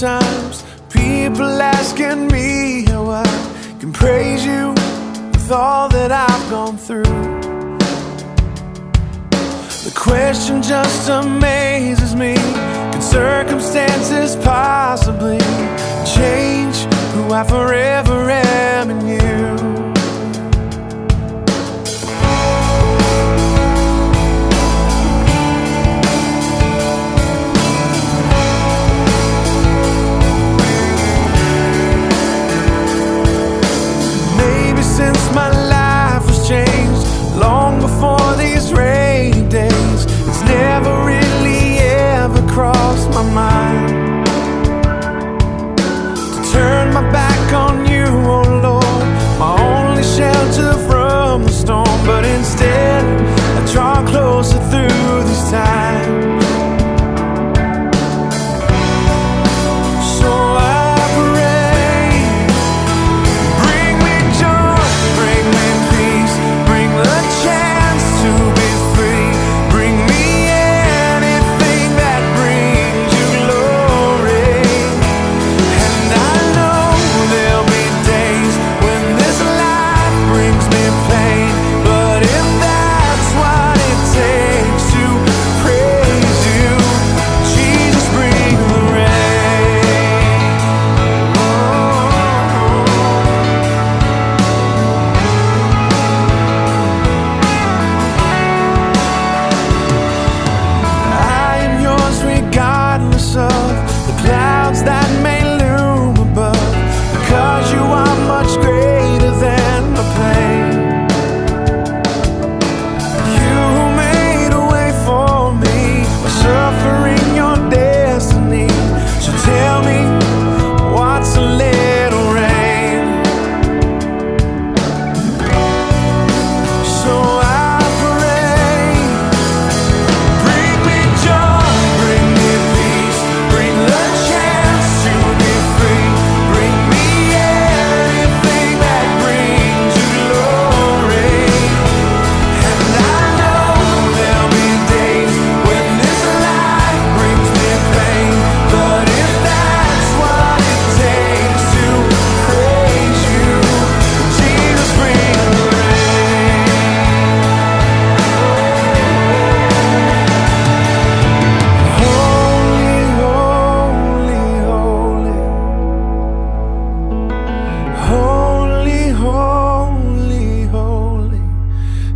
Sometimes people asking me how I can praise you with all that I've gone through. The question just amazes me. Can circumstances possibly change who I forever am in you? Since my life was changed, long before these rainy days, it's never really ever crossed my mind to turn my back on you, oh Lord, my only shelter from the storm. But instead, I draw closer through these times.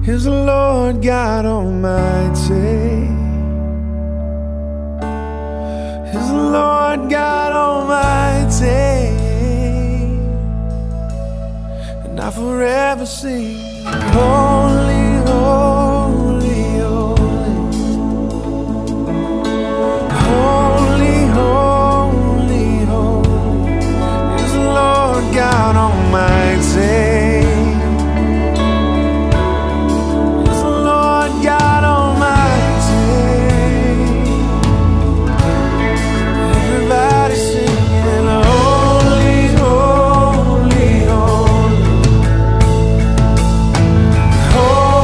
Is the Lord God Almighty. Is the Lord God Almighty. And I forever sing, holy, holy, holy. Holy, holy, holy. Is the Lord God Almighty. Holy,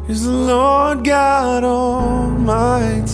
is the Lord God Almighty.